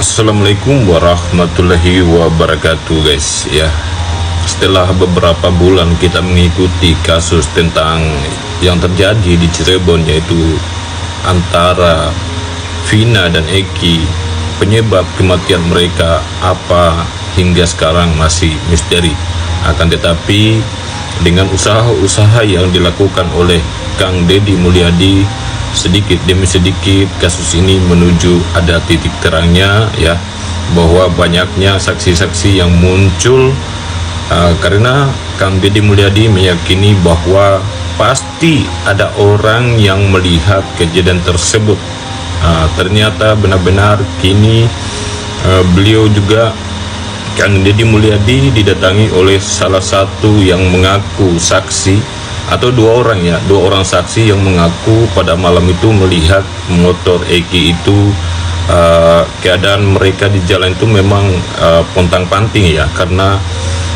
Assalamualaikum warahmatullahi wabarakatuh guys ya. Setelah beberapa bulan kita mengikuti kasus tentang yang terjadi di Cirebon, yaitu antara Vina dan Eki, penyebab kematian mereka apa hingga sekarang masih misteri. Akan tetapi dengan usaha-usaha yang dilakukan oleh Kang Deddy Mulyadi, sedikit demi sedikit kasus ini menuju ada titik terangnya ya, bahwa banyaknya saksi-saksi yang muncul karena Kang Deddy Mulyadi meyakini bahwa pasti ada orang yang melihat kejadian tersebut. Ternyata benar-benar kini beliau juga, Kang Deddy Mulyadi, didatangi oleh salah satu yang mengaku saksi, atau dua orang saksi yang mengaku pada malam itu melihat motor Eki itu, keadaan mereka di jalan itu memang pontang-panting ya, karena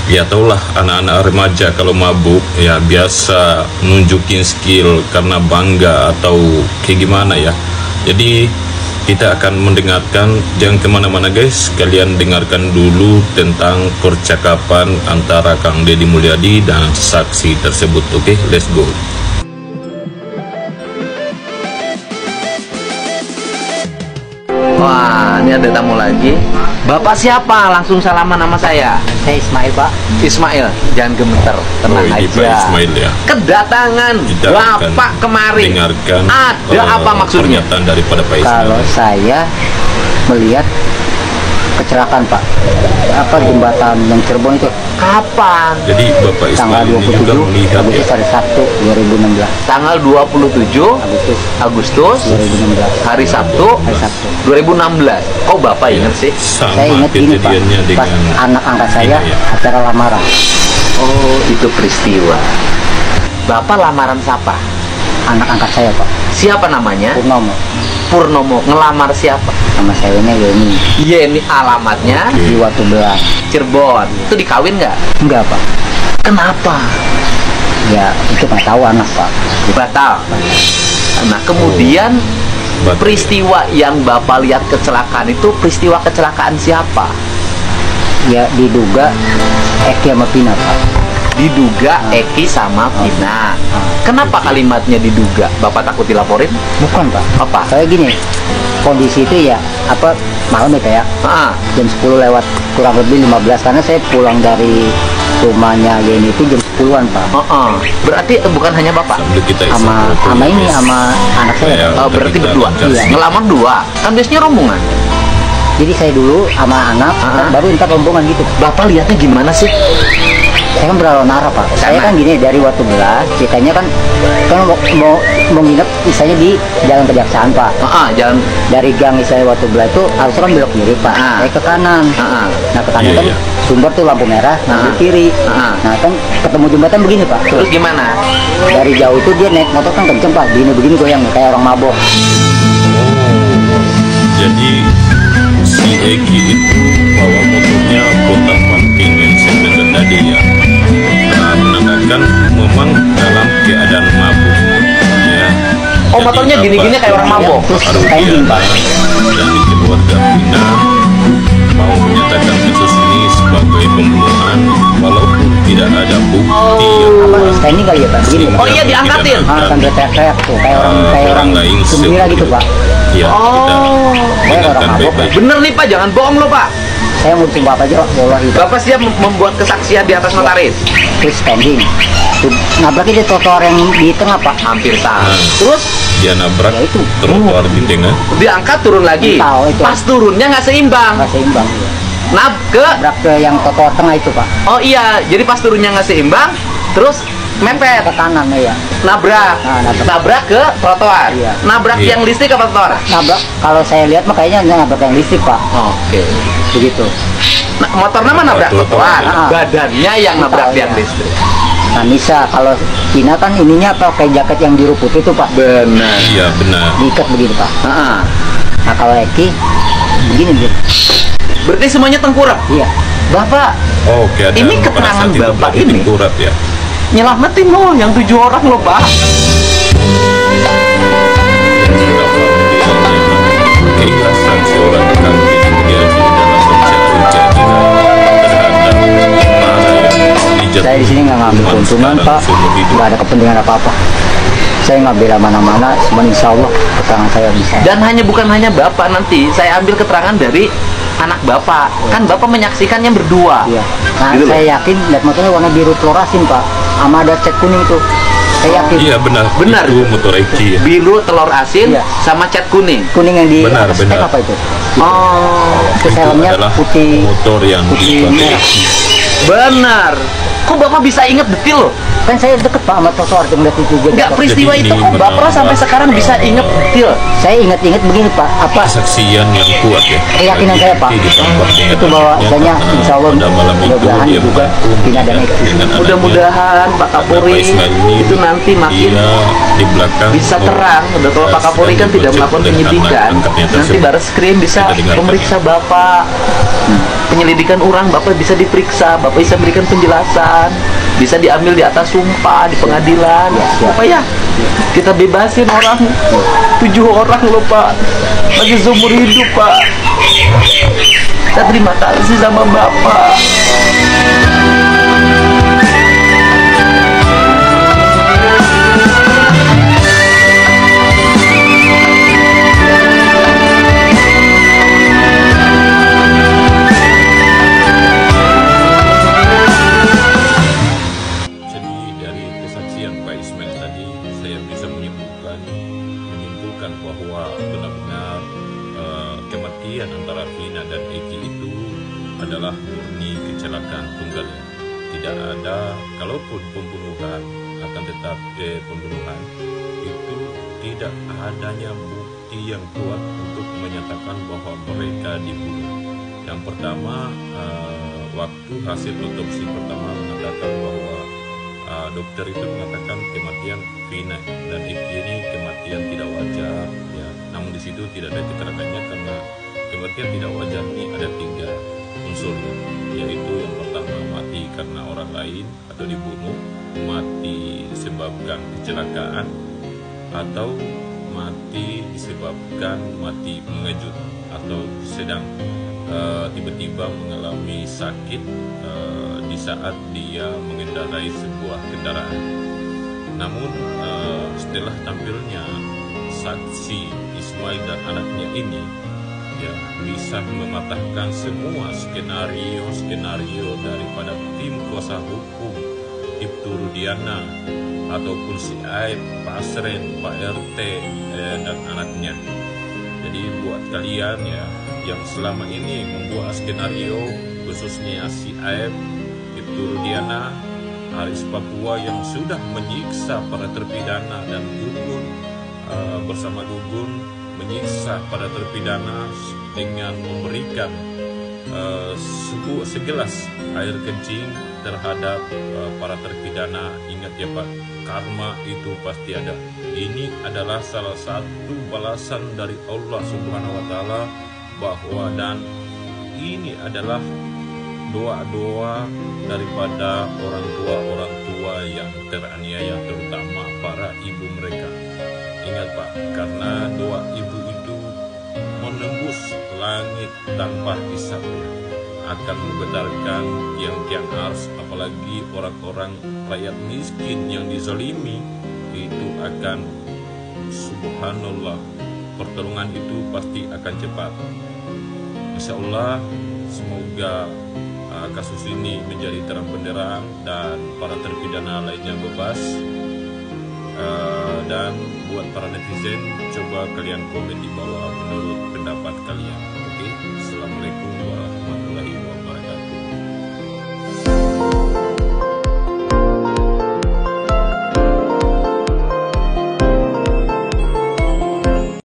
ya taulah anak-anak remaja kalau mabuk ya biasa nunjukin skill karena bangga atau kayak gimana ya. Jadi kita akan mendengarkan, jangan kemana-mana guys, kalian dengarkan dulu tentang percakapan antara Kang Deddy Mulyadi dan saksi tersebut. Oke, let's go. Wah, ini ada tamu lagi. Bapak siapa? Langsung salaman sama saya. Saya Ismail, Pak. Ismail, jangan gemeter, tenang ini Pak aja. Ismail ya. Kedatangan Kita akan Bapak kemari. dengarkan Ada apa maksudnya? pernyataan daripada Pak Ismail. Kalau saya melihat kecelakaan, Pak, apa jembatan yang Cirebon itu Kapan? Jadi Bapak tanggal Ismail ini juga 27 melihat Agustus ya. hari Sabtu 2016. Tanggal 27 Agustus 2016. hari Sabtu Hari Sabtu. 2016. Oh, Bapak ingat sih? Sama Saya ingat ini, Pak, kejadiannya pas dengan anak angkat saya ini, ya. acara lamaran. Oh, itu peristiwa. Bapak lamaran siapa? Anak angkat saya, Pak, Siapa namanya? Purnomo. Purnomo. Ngelamar siapa? Sama saya ini Yeni Iya, ini alamatnya di Watu Belas. Cirebon. Itu dikawin nggak? Enggak, Pak. Kenapa? Ya itu nggak tahu anak, Pak. Batal. Nah, kemudian Batal. peristiwa yang Bapak lihat kecelakaan itu peristiwa kecelakaan siapa? Ya diduga Eki sama Pina, Pak. Diduga Eki sama Vina. Kenapa kalimatnya diduga? Bapak takut dilaporin? Bukan, Pak. Apa? Saya gini, kondisi itu ya apa malam itu ya, Ah, jam 10 lewat kurang lebih 15, karena saya pulang dari rumahnya Yeni itu jam 10-an, Pak. berarti bukan hanya Bapak. Sambil kita isi Sama foto, ini guys. sama anak saya. Ya, Pak. Oh, berarti kita berdua. lanjut. Iya. Ngelamar dua. Kan biasanya rombongan. Jadi saya dulu sama anak, kan baru ntar rombongan gitu. Bapak lihatnya gimana sih? Saya kan berlawan arah, Pak. Saya kan gini, dari Watu Belas ceritanya kan mau nginep misalnya di Jalan Kejaksaan, Pak. Jalan. Dari gang misalnya Watu Belas itu harusnya kan belok kiri, Pak. Saya ke kanan. Nah, ke kanan Iya, kan iya. sumber tuh lampu merah, ngambil kiri. Nah, kan ketemu jembatan begini, Pak. Terus gimana? Dari jauh itu dia naik motor kan kenceng, Pak. Begini goyang nih, kayak orang mabok. Jadi si Eki itu bawa motornya pontang-panting yang saya bilang tadi ya, menandakan memang dalam keadaan mabuk ya. Oh, motornya Jadi gini-gini apa kayak orang mabok. Terus Ardiana standing, Pak. dari keluarga Vina mau menyatakan kasus ini sebagai pembunuhan walaupun tidak ada bukti yang Apa kuat. standing kali ya, Pak? Begini, Pak. Oh iya, diangkatin. Sambil teriak-teriak tuh, kayak orang lain gembira gitu, Pak. Ya, kita Saya orang dengarkan mabok, baik-baik. Bener nih Pak, jangan bohong loh Pak. Saya mau sumpah apa aja, Pak. Wallahi, Pak. Bapak siap membuat kesaksian di atas notaris. Terus standing. Tuh, nabraknya di trotoar yang di tengah, Pak. Hampir sama. Terus Dia nabrak Ya, itu. trotoar di tengah. diangkat turun lagi. Tahu itu. Pas turunnya nggak seimbang. Nggak seimbang. Nabrak ke yang trotoar tengah itu, Pak. Oh iya, jadi pas turunnya nggak seimbang, terus mepet, Ke kanan ya. nabrak, Nah, nabrak ke trotoar. Iya. Nabrak Iya. yang listrik apa trotoar? Nabrak, kalau saya lihat mah kayaknya nabrak yang listrik, Pak. Oke. Begitu. Nah, motor nama nabrak trotoar, Ah. badannya yang nabrak Tahu, tiang ya. listrik. Nah, Nisa, kalau Tina kan ininya pakai jaket yang biru putih itu, Pak. Benar. Iya benar. Diikat begitu, Pak. Ah. Nah, kalau Eki begini dia. Berarti semuanya tengkurap. Iya. Bapak Oh, keadaan Ini pada keterangan saat itu Bapak berarti ini. tengkurap ya. nyelamatin loh yang 7 orang loh Pak. Keikhlasan seorang Kang Deddy Mulyadi Saya di sini nggak ngambil Cuman keuntungan sekarang Pak, seumur hidup. nggak ada kepentingan apa-apa. Saya nggak bela mana-mana, cuma insya Allah keterangan saya bisa. Dan bukan hanya Bapak, nanti saya ambil keterangan dari anak Bapak. Kan Bapak menyaksikannya berdua. Iya. Nah, Gitu loh. saya yakin lihat motornya warna biru fluorasin Pak, sama ada cat kuning tuh. Saya yakin. Iya benar. Benar. Itu motor Eki ya. Biru, telur asin, Iya. sama cat kuning. Kuning yang di Benar, atas benar. tek apa itu? Oh, Terus Itu helmnya adalah putih. motor yang putih dipakai merah. Eki. benar. Kok Bapak bisa ingat detil loh? Kan saya deket Pak sama trotoar tuh ngeliat itu juga. Enggak, peristiwa Jadi itu ini kok Bapak benar-benar sampai sekarang bisa ingat detil? Saya ingat-ingat begini Pak, apa Kesaksian yang kuat ya. keyakinan saya Pak, Eki ditambah dengan itu bahwa anaknya, saya karena insya Allah pada malam itu mudah-mudahan dia juga membantu Vina dan Eki. dengan anaknya. Mudah-mudahan Pak Karena Kapolri Pak Ismail ini itu nanti makin dia di belakang bisa terang. Udah kalau Pak Kapolri kan tidak melakukan penyidikan, nanti Barreskrim bisa memeriksa Bapak. Penyelidikan orang Bapak bisa diperiksa, Bapak bisa berikan penjelasan, bisa diambil di atas sumpah di pengadilan. Apa ya? Kita bebasin orang 7 orang loh Pak, lagi seumur hidup Pak. Kita terima kasih sama Bapak. Jadi dari kesaksian Pak Ismail tadi saya bisa menyimpulkan bahwa benar-benar kematian antara Vina dan Eki itu adalah murni kecelakaan tunggal. Tidak ada, kalaupun pembunuhan akan tetap pembunuhan itu tidak adanya bukti yang kuat untuk menyatakan bahwa mereka dibunuh. Yang pertama, waktu hasil otopsi pertama mengatakan bahwa dokter itu mengatakan kematian Vina dan Eki ini kematian tidak wajar ya. Namun di situ tidak ada keterangannya karena kematian tidak wajar ini ada 3 unsur, yaitu yang pertama mati karena orang lain atau dibunuh, mati disebabkan kecelakaan, atau mati disebabkan mati mengejut atau sedang tiba-tiba mengalami sakit di saat dia mengendarai sebuah kendaraan. Namun setelah tampilnya saksi Ismail dan anaknya ini ya bisa mematahkan semua skenario daripada tim kuasa hukum Ibtu Rudiana ataupun si Aib, Pak Asren, Pak RT dan anaknya. Jadi buat kalian ya yang selama ini membuat skenario, khususnya si Aib, Ibtu Rudiana, Haris Papua yang sudah menyiksa para terpidana dan Gugun bersama Gugun menyiksa para terpidana dengan memberikan segelas air kencing terhadap para terpidana. Ingat ya Pak, karma itu pasti ada. Ini adalah salah satu balasan dari Allah Subhanahu wa Ta'ala, bahwa dan ini adalah doa-doa daripada orang tua yang teraniaya, terutama para ibu mereka. Ingat Pak, karena doa ibu itu menembus langit tanpa hisab, akan menggetarkan tiang-tiang ars, apalagi orang-orang rakyat miskin yang dizalimi, itu akan subhanallah, pertolongan itu pasti akan cepat. Insya Allah semoga kasus ini menjadi terang benderang dan para terpidana lainnya bebas. Dan buat para netizen, coba kalian komen di bawah menurut